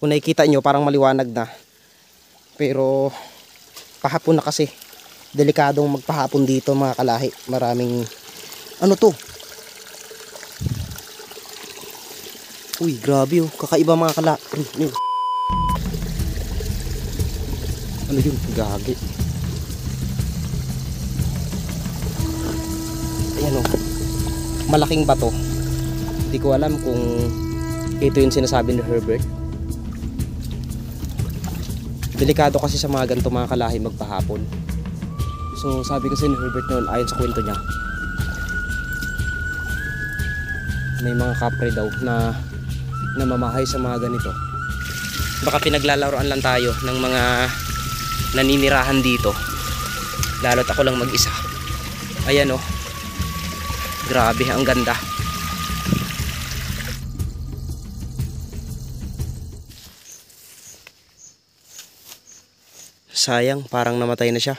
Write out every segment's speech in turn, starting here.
Kung nakikita nyo, parang maliwanag na. Pero pahapon na kasi. Delikadong magpahapon dito mga kalahi. Maraming ano to? Uy, grabe oh. Kakaiba mga kalahi. Ano yun? Gagi. Ayan oh. Malaking bato. Hindi ko alam kung ito yung sinasabi ni Herbert. Delikado kasi sa mga ganito mga kalahi magpahapon. So sabi kasi ni Herbert noon, ayon sa kwento niya, may mga kapre daw na namamahay sa mga ganito. Baka pinaglalaroan lang tayo ng mga naninirahan dito, lalo't ako lang mag-isa. Ayan oh, grabe, ang ganda. Sayang, parang namatay na siya.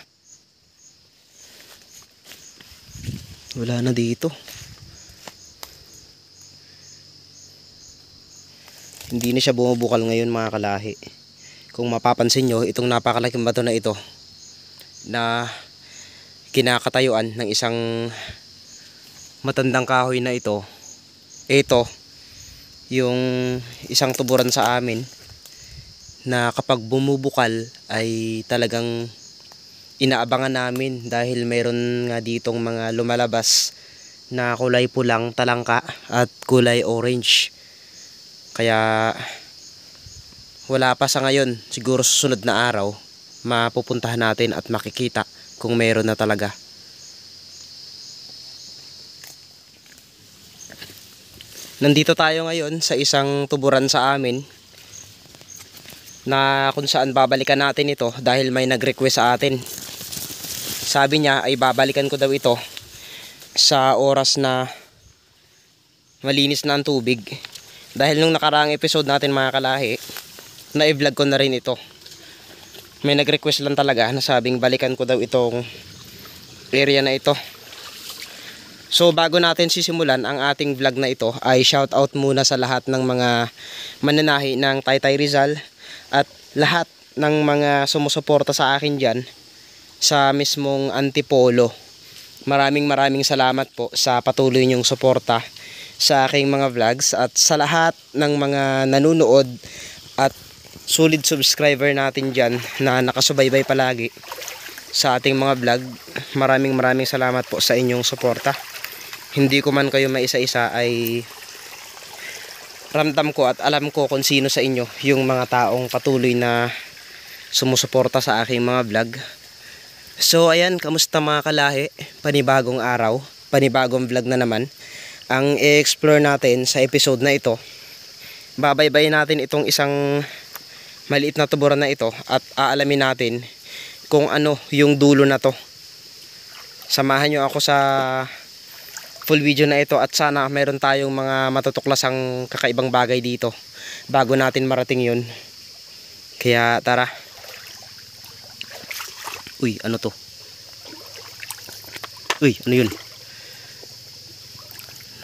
Wala na dito. Hindi na siya bumubukal ngayon mga kalahi. Kung mapapansin nyo, itong napakalaking bato na ito na kinakatayuan ng isang matandang kahoy na ito, yung isang tuburan sa amin na kapag bumubukal ay talagang inaabangan namin dahil mayroon nga ditong mga lumalabas na kulay pulang talangka at kulay orange. Kaya wala pa sa ngayon, siguro susunod na araw mapupuntahan natin at makikita kung mayroon na talaga. Nandito tayo ngayon sa isang tuburan sa amin na kung saan babalikan natin ito dahil may nag-request sa atin. Sabi niya ay babalikan ko daw ito sa oras na malinis na ang tubig. Dahil nung nakaraang episode natin mga kalahi, na i-vlog ko na rin ito. May nag-request lang talaga na sabing balikan ko daw itong area na ito. So bago natin sisimulan ang ating vlog na ito, ay shout out muna sa lahat ng mga mananahi ng Taytay Rizal at lahat ng mga sumusuporta sa akin dyan sa mismong Antipolo. Maraming salamat po sa patuloy niyong suporta sa aking mga vlogs at sa lahat ng mga nanunood at solid subscriber natin dyan na nakasubaybay palagi sa ating mga vlog. Maraming salamat po sa inyong suporta. Hindi ko man kayo maisa-isa ay ramdam ko at alam ko kung sino sa inyo yung mga taong patuloy na sumusuporta sa aking mga vlog. So ayan, kamusta mga kalahi? Panibagong araw, panibagong vlog na naman ang i-explore natin sa episode na ito. Babaybayin natin itong isang maliit na tuburan na ito at aalamin natin kung ano yung dulo na to. Samahan nyo ako sa full video na ito at sana mayroon tayong mga matutuklasang kakaibang bagay dito bago natin marating yun. Kaya tara. Uy, ano to? Uy, ano yun?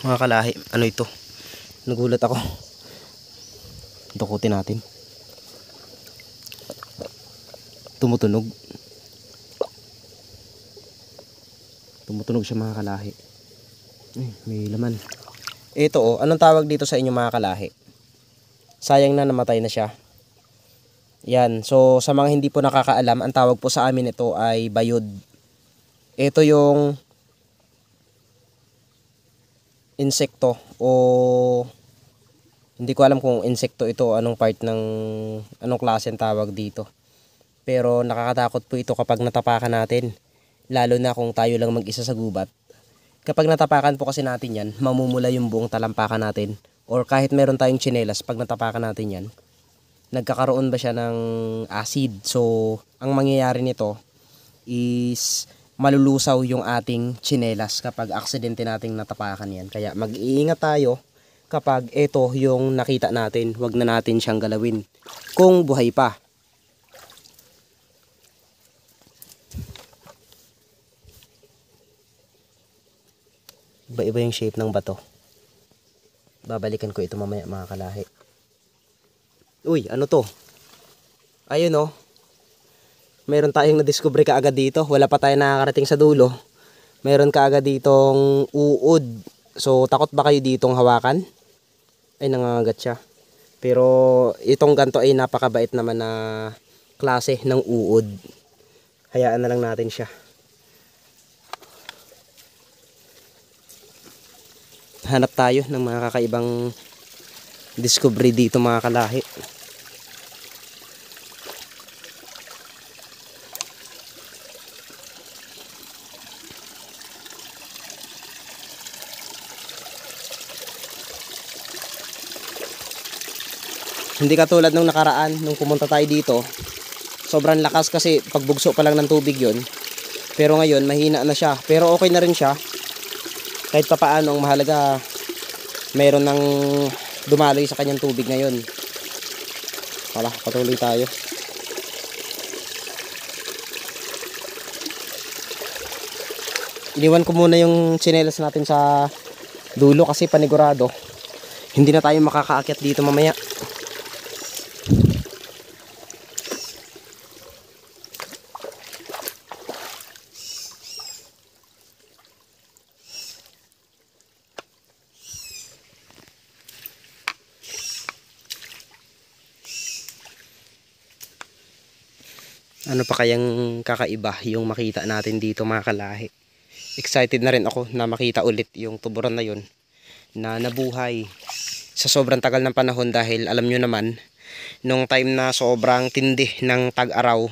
Mga kalahi, ano ito? Nagulat ako. Dukutin natin. Tumutunog. Tumutunog siya mga kalahi. May laman. Ito oh, anong tawag dito sa inyo mga kalahi? Sayang na namatay na siya. Yan, so sa mga hindi po nakakaalam, ang tawag po sa amin ito ay bayod. Ito yung insekto o hindi ko alam kung insekto ito, anong part ng anong klase ang tawag dito. Pero nakakatakot po ito kapag natapakan natin. Lalo na kung tayo lang mag-isa sa gubat. Kapag natapakan po kasi natin yan, mamumula yung buong talampakan natin. Or kahit meron tayong tsinelas, pag natapakan natin yan, nagkakaroon ba siya ng acid. So, ang mangyayari nito is malulusaw yung ating tsinelas kapag aksidente nating natapakan yan. Kaya mag-iingat tayo kapag ito yung nakita natin. Huwag na natin siyang galawin kung buhay pa. Iba-iba yung shape ng bato. Babalikan ko ito mamaya mga kalahi. Uy, ano to? Ayun oh. Meron tayong na-discover kaagad dito. Wala pa tayo nakakarating sa dulo. Meron kaagad ditong uod. So, takot ba kayo ditong hawakan? Ay, nangangagat siya. Pero, itong ganto ay napakabait naman na klase ng uod. Hayaan na lang natin siya. Hanap tayo ng mga kakaibang discovery dito mga kalahi. Hindi katulad nung nakaraan, nung pumunta tayo dito. Sobrang lakas kasi pagbugso pa lang ng tubig yon. Pero ngayon, mahina na siya. Pero okay na rin siya. Kahit pa paano, ang mahalaga, mayroon ng dumaloy sa kanyang tubig ngayon. Wala, patuloy tayo. Iniwan ko muna yung tsinelas natin sa dulo kasi panigurado. Hindi na tayo makakaakyat dito mamaya. Ano pa kayang kakaiba yung makita natin dito mga kalahi. Excited na rin ako na makita ulit yung tuburan na yun na nabuhay sa sobrang tagal ng panahon dahil alam nyo naman nung time na sobrang tindi ng tag-araw,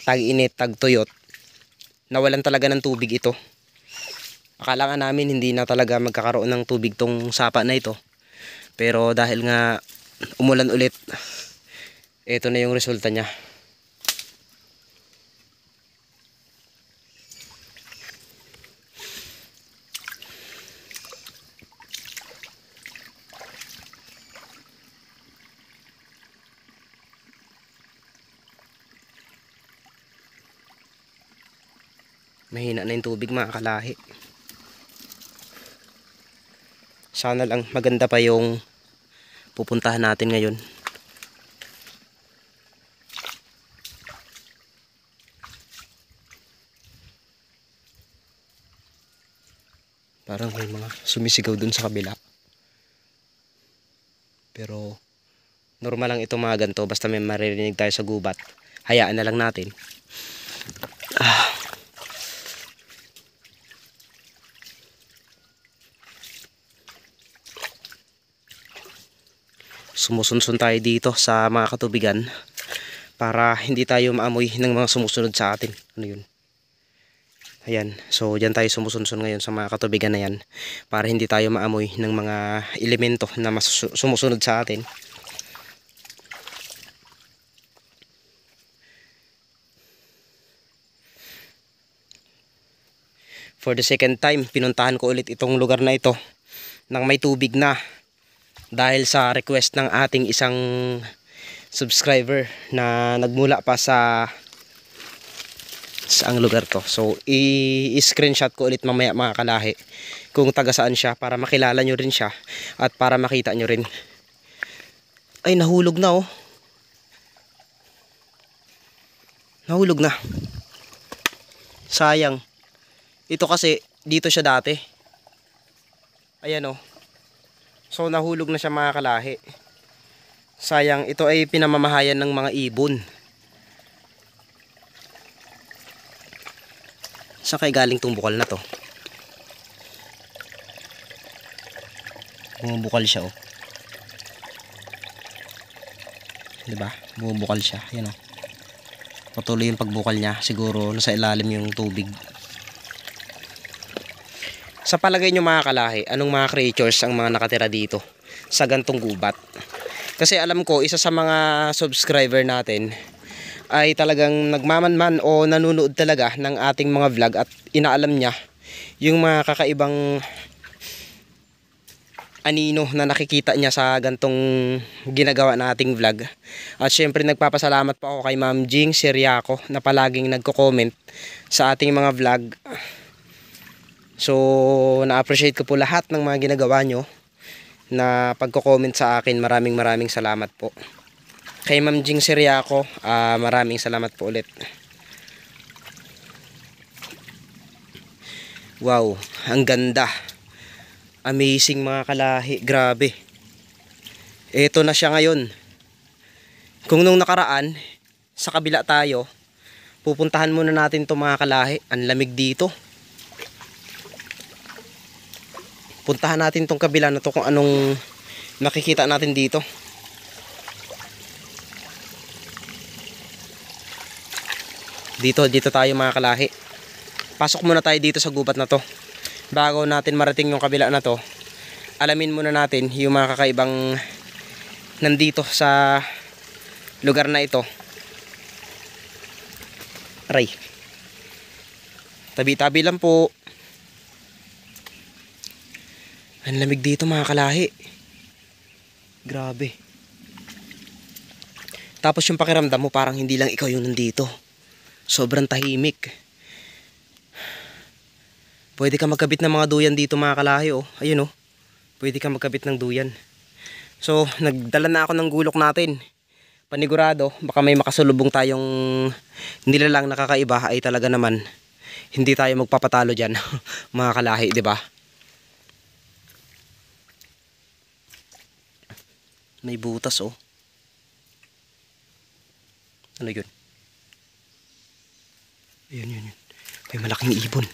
tag-init, tag-tuyot, nawalan talaga ng tubig ito. Akala nga namin hindi na talaga magkakaroon ng tubig tong sapa na ito, pero dahil nga umulan ulit, ito na yung resulta niya. Mahina na yung tubig mga kalahi. Sana lang maganda pa yung pupuntahan natin ngayon. Parang may mga sumisigaw dun sa kabila. Pero normal lang itong mga ganito. Basta may maririnig tayo sa gubat, hayaan na lang natin. Sumusunsun tayo dito sa mga katubigan para hindi tayo maamoy ng mga sumusunod sa atin. Ano yun? Ayan, so dyan tayo sumusunsun ngayon sa mga katubigan na yan para hindi tayo maamoy ng mga elemento na sumusunod sa atin. For the second time, pinuntahan ko ulit itong lugar na ito nang may tubig na. Dahil sa request ng ating isang subscriber na nagmula pa sa saang lugar to. So i-screenshot ko ulit mamaya mga kalahi kung taga saan siya para makilala nyo rin siya at para makita nyo rin. Ay, nahulog na oh. Nahulog na. Sayang. Ito kasi dito siya dati. Ayan oh. So nahulog na siya mga kalahi. Sayang, ito ay pinamamahayan ng mga ibon. Saan kaya galing tong bukal na to? Bumubukal siya oh. Diba? Bumubukal siya. Yan oh. Patuloy yung pagbukal niya. Siguro nasa ilalim yung tubig. Sa palagay nyo mga kalahi, anong mga creatures ang mga nakatira dito sa gantong gubat? Kasi alam ko, isa sa mga subscriber natin ay talagang nagmamanman o nanonood talaga ng ating mga vlog at inaalam niya yung mga kakaibang anino na nakikita niya sa gantong ginagawa nating vlog. At syempre nagpapasalamat pa ako kay Ma'am Jing Siriaco na palaging nagko-comment sa ating mga vlog. So, na-appreciate ko po lahat ng mga ginagawa nyo na pagko-comment sa akin. Maraming salamat po. Kay Ma'am Jing Siriaco, maraming salamat po ulit. Wow, ang ganda. Amazing mga kalahi, grabe. Ito na siya ngayon. Kung nung nakaraan, sa kabila tayo, pupuntahan muna natin to mga kalahi. Ang lamig dito. Puntahan natin tong kabila na to kung anong nakikita natin dito. Dito tayo mga kalahi. Pasok muna tayo dito sa gubat na to. Bago natin marating yung kabila na to, alamin muna natin yung mga kakaibang nandito sa lugar na ito. Aray. Tabi-tabi lang po. Ang lamig dito mga kalahi. Grabe. Tapos yung pakiramdam mo parang hindi lang ikaw yung nandito. Sobrang tahimik. Pwede ka magkabit ng mga duyan dito mga kalahi oh. Ayun oh. Pwede ka magkabit ng duyan. So, nagdala na ako ng gulok natin. Panigurado, baka may makasulubong tayong nilalang nakakaiba ay talaga naman hindi tayo magpapatalo diyan mga kalahi, 'di ba? May butas oh. Ano 'yun? Yun. May malaking ibon.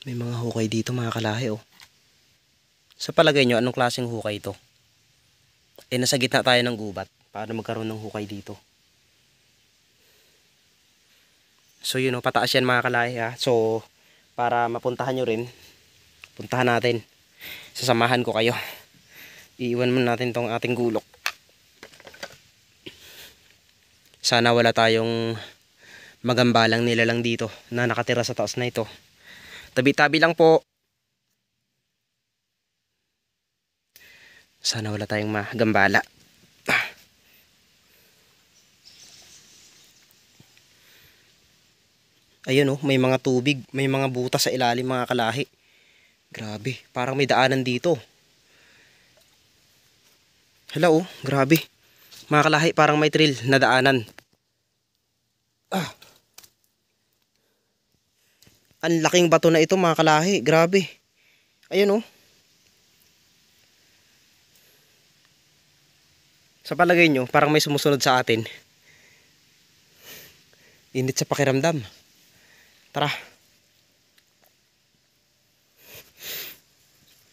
May mga hukay dito mga kalahi oh. Sa palagay nyo, anong klaseng hukay ito? Eh nasa gitna tayo ng gubat. Paano magkaroon ng hukay dito? So yun oh, pataas yan mga kalahi ha. So para mapuntahan nyo rin, puntahan natin. Sasamahan ko kayo. Iiwan muna natin tong ating gulok. Sana wala tayong magambalang nilalang dito na nakatira sa taas na ito. Tabi-tabi lang po. Sana wala tayong magambala. Ayun oh, may mga tubig, may mga butas sa ilalim mga kalahi. Grabe, parang may daanan dito. Hala oh, grabe. Mga kalahi, parang may trail na daanan. Ang laking bato na ito mga kalahi, grabe. Ayun oh. Sa palagay nyo, parang may sumusunod sa atin. Init sa pakiramdam. Tara.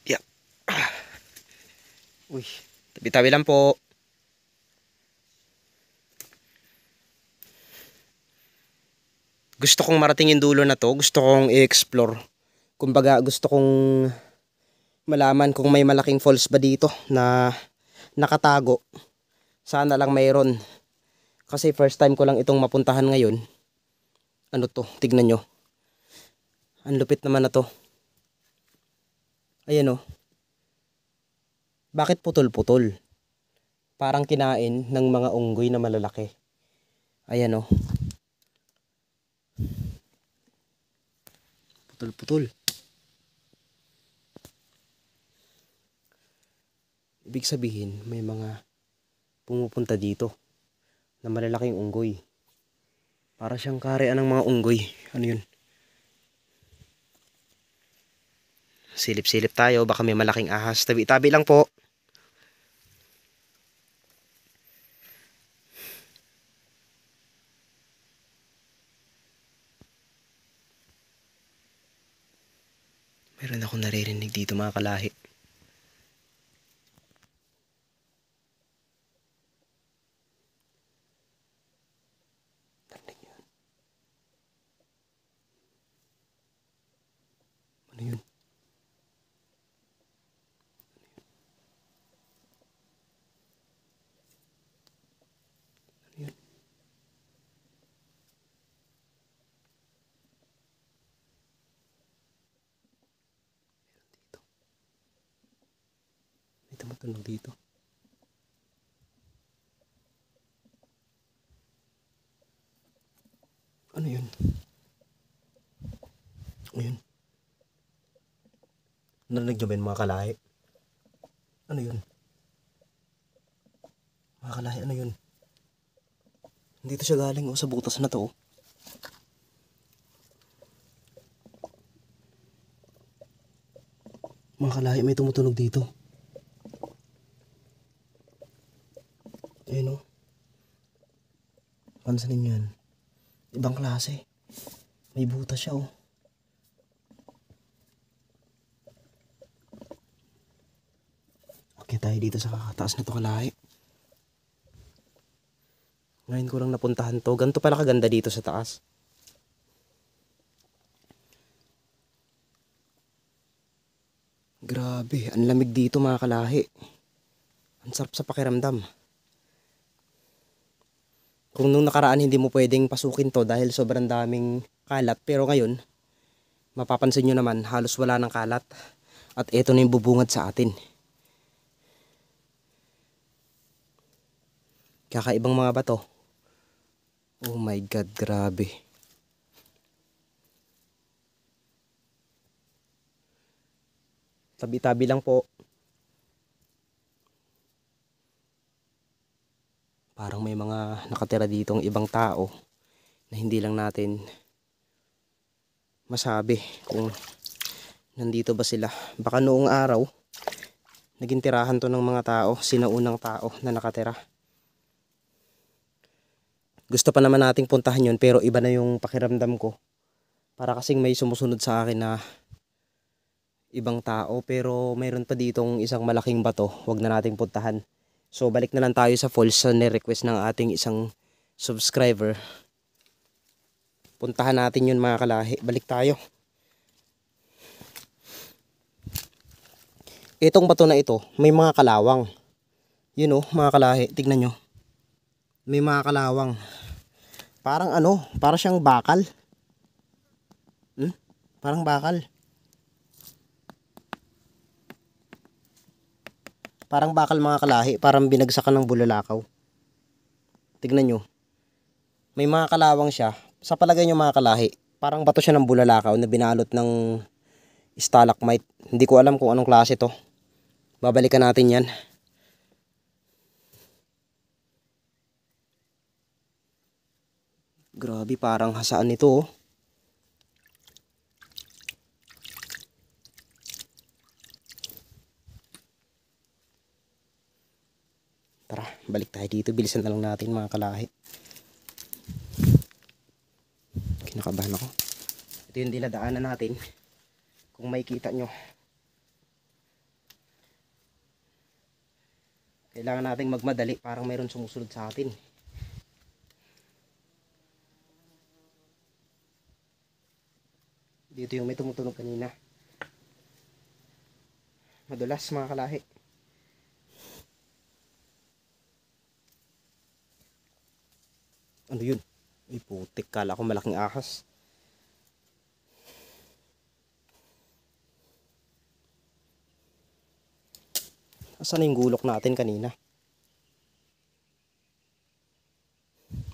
Yeah. Uy, tabi-tabi lang po. Gusto kong marating yung dulo na to. Gusto kong i-explore. Kumbaga, gusto kong malaman kung may malaking falls ba dito na nakatago. Sana lang mayroon. Kasi first time ko lang itong mapuntahan ngayon. Ano to? Tignan nyo. Ang lupit naman na to. Ayan o. Bakit putol-putol? Parang kinain ng mga unggoy na malalaki. Ayan o. Putol-putol. Ibig sabihin, may mga pumupunta dito na malalaking unggoy. Para siyang karean ng mga unggoy. Ano yun? Silip-silip tayo. Baka may malaking ahas. Tabi-tabi lang po. Meron akong naririnig dito mga kalahi. Ano yun? Ano yun? May tumatunog dito. Ano yun? Ano yun? Narinig nyo ba yun mga kalahi? Ano yun? Mga kalahi, ano yun? Dito siya galing sa butas na to. Mga kalahi, may tumutunog dito. Ayun o. Pansinin nyo yan. Ibang klase. May butas siya o. Okay tayo dito sa kakataas na to kalahi. Ngayon ko lang napuntahan to. Ganito pala kaganda dito sa taas. Grabe, ang lamig dito mga kalahi. Ang sarap sa pakiramdam. Kung nung nakaraan hindi mo pwedeng pasukin to dahil sobrang daming kalat. Pero ngayon, mapapansin nyo naman halos wala ng kalat. At ito na yung bubungad sa atin. Kakaibang mga bato. Oh my God, grabe. Tabi-tabi lang po. Parang may mga nakatira ditong ibang tao na hindi lang natin masabi kung nandito ba sila. Baka noong araw, naging tirahan to ng mga tao, sinaunang tao na nakatira. Gusto pa naman nating puntahan yun pero iba na yung pakiramdam ko. Para kasing may sumusunod sa akin na ibang tao pero mayroon pa ditong isang malaking bato. Huwag na nating puntahan. So balik na lang tayo sa falls na ni-request ng ating isang subscriber. Puntahan natin yun mga kalahi. Balik tayo. Itong bato na ito may mga kalawang. Yun o mga kalahi. Tignan nyo. May mga kalawang. Parang ano, parang siyang bakal. Parang bakal. Parang bakal mga kalahi, parang binagsakan ng bulalakaw. Tignan nyo. May mga kalawang siya. Sa palagay nyo mga kalahi, parang bato siya ng bulalakaw na binalot ng stalagmite. Hindi ko alam kung anong klase to. Babalikan natin yan. Grabe, parang hasaan nito oh. Tara, balik tayo dito. Bilisan na lang natin mga kalahi. Kinakabahan ako. Ito yung dinadaanan natin. Kung makikita nyo. Kailangan nating magmadali. Parang mayroon sumusunod sa atin. Dito yung may tumutunog kanina. Madulas mga kalahi. Ano yun? Ay putik, kala ko malaking ahas. Asan na yung gulok natin kanina?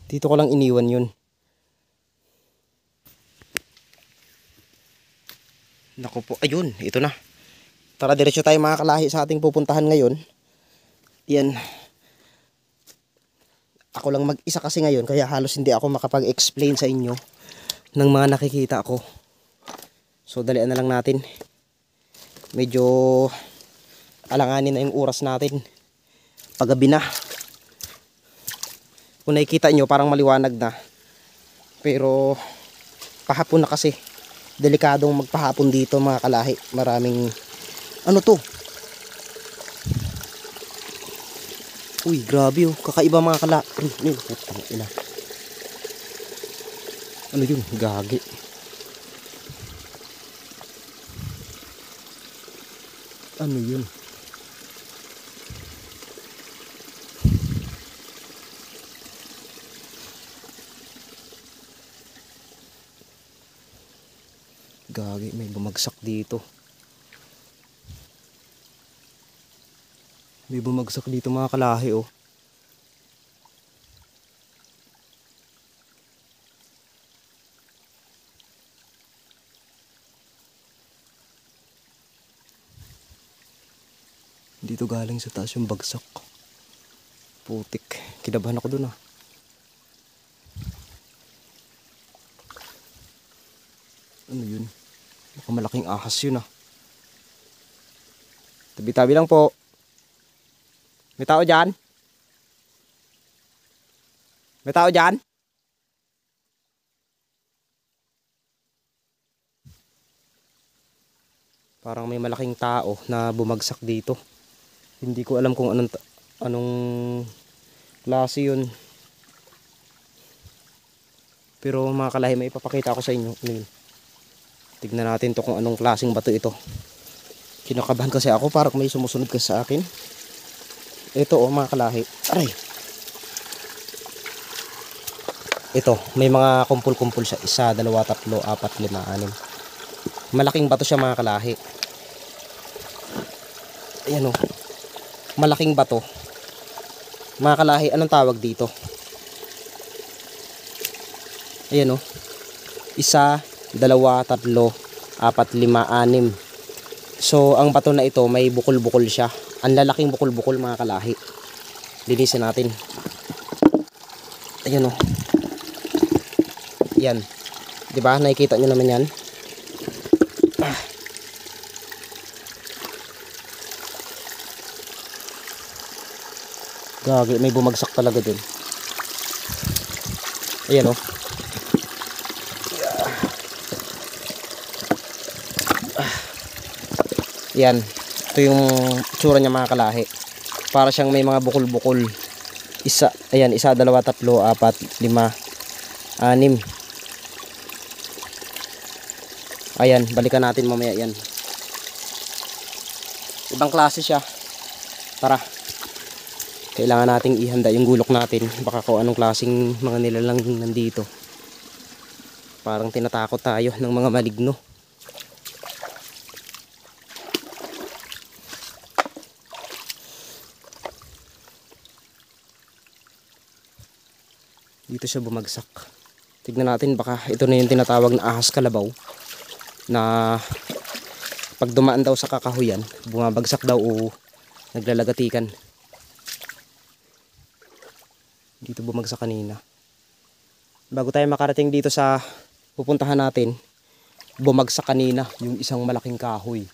Dito ko lang iniwan yun. Naku po, ayun, ito na. Tara, diretso tayo mga kalahi sa ating pupuntahan ngayon. Yan. Ako lang mag-isa kasi ngayon, kaya halos hindi ako makapag-explain sa inyo ng mga nakikita ko. So, dalian na lang natin. Medyo alanganin na yung oras natin. Paggabi na. Kung nakikita nyo, parang maliwanag na. Pero, pahapon na kasi. Delikadong magpahapon dito mga kalahi. Maraming ano to? Uy, grabe oh. Kakaiba mga kalahi. Putang ina. Ano yun? Gagi. Ano yun? Gagi, may bumagsak dito. May bumagsak dito mga kalahi oh. Dito galing sa taas yung bagsak. Putik. Kinabahan ako dun ah. Ano yun? Baka malaking ahas yun ah. Tabi-tabi lang po. May tao dyan? May tao dyan? Parang may malaking tao na bumagsak dito. Hindi ko alam kung anong klase yun. Pero mga kalahi, may ipapakita ako sa inyo. Tignan natin to kung anong klaseng bato ito. Kinakabahan kasi ako, parang may sumusunod kasi sa akin. Ito oh mga kalahi. Aray! Ito, may mga kumpul-kumpul siya. 1, 2, 3, 4, 5, 6. Malaking bato siya mga kalahi. Ayan oh. Malaking bato. Mga kalahi, anong tawag dito? Ayan oh. 1, 2, 3, 4, 5, 6. So, ang bato na ito may bukol-bukol siya. Ang lalaking bukol-bukol mga kalahi. Linisin natin. Ayan oh. Yan. 'Di ba? Nakikita niyo naman 'yan. Gagi, may bumagsak talaga dun. Ayan oh. Yan. Ito yung tsura niya mga kalahi. Para siyang may mga bukol-bukol. Ayan, 1, 2, 3, 4, 5, 6. Ayan, balikan natin mamaya yan. Ibang klase siya. Tara. Kailangan nating ihanda yung gulok natin. Baka kung anong klaseng mga nilalang nandito. Parang tinatakot tayo ng mga maligno. Dito siya bumagsak. Tignan natin, baka ito na yung tinatawag na ahas kalabaw. Na pag dumaan daw sa kakahuyan, bumabagsak daw o naglalagatikan. Dito bumagsak kanina. Bago tayo makarating dito sa pupuntahan natin, bumagsak kanina yung isang malaking kahoy.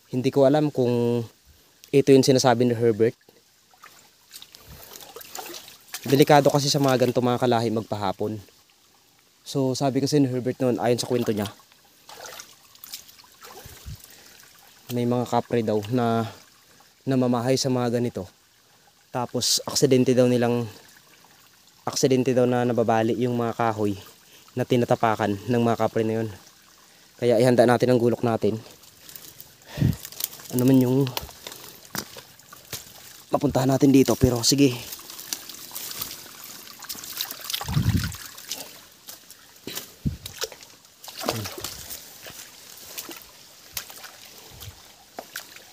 Hindi ko alam kung ito yung sinasabi ni Herbert. Delikado kasi sa mga ganito mga kalahi magpahapon. So sabi kasi ni Herbert noon, ayon sa kwento niya, may mga kapre daw na namamahay sa mga ganito. Tapos aksidente daw na nababali yung mga kahoy na tinatapakan ng mga kapre na yun. Kaya ihanda natin ang gulok natin. Ano man yung mapuntahan natin dito, pero sige.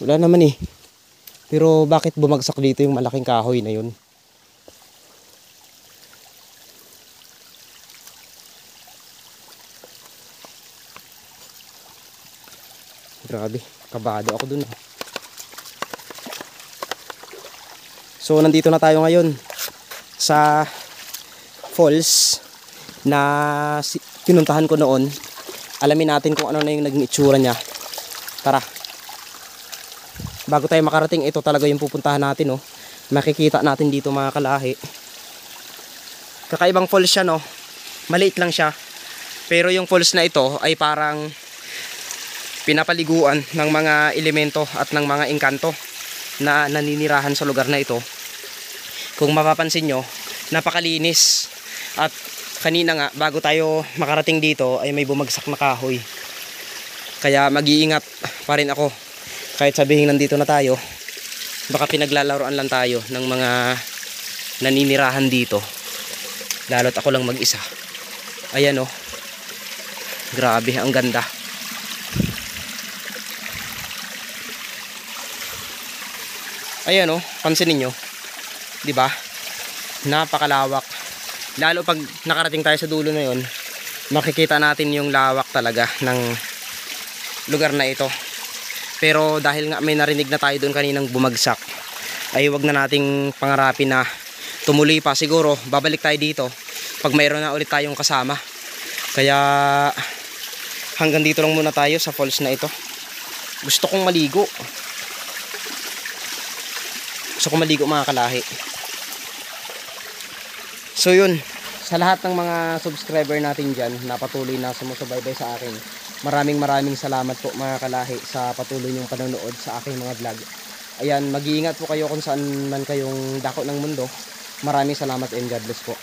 Wala naman eh. Pero bakit bumagsak dito yung malaking kahoy na yun? Grabe, kabado ako dun. So nandito na tayo ngayon sa falls na pinuntahan ko noon. Alamin natin kung ano na yung naging itsura niya. Tara. Bago tayo makarating, ito talaga yung pupuntahan natin, oh. Makikita natin dito mga kalahi. Kakaibang falls siya, no. Maliit lang siya. Pero yung falls na ito ay parang pinapaliguan ng mga elemento at ng mga engkanto na naninirahan sa lugar na ito. Kung mapapansin nyo, napakalinis. At kanina nga, bago tayo makarating dito, ay may bumagsak na kahoy. Kaya mag-iingat pa rin ako. Kahit sabihin nandito na tayo, baka pinaglalaroan lang tayo ng mga naninirahan dito. Lalo't ako lang mag-isa. Ayan oh. Grabe, ang ganda. Ayan oh, pansinin nyo. 'Di ba? Napakalawak. Lalo pag nakarating tayo sa dulo na 'yon, makikita natin yung lawak talaga ng lugar na ito. Pero dahil nga may narinig na tayo doon kaninang bumagsak, ay wag na nating pangarapin na tumuloy pa. Siguro babalik tayo dito pag mayroon na ulit tayong kasama. Kaya hanggang dito lang muna tayo sa falls na ito. Gusto kong maligo. Gusto kong maligo mga kalahi. So yun, sa lahat ng mga subscriber natin dyan na patuloy na sumusubaybay sa akin, maraming salamat po mga kalahi sa patuloy niyong panonood sa aking mga vlog. Ayan, mag-iingat po kayo kung saan man kayong dako ng mundo. Maraming salamat and God bless po.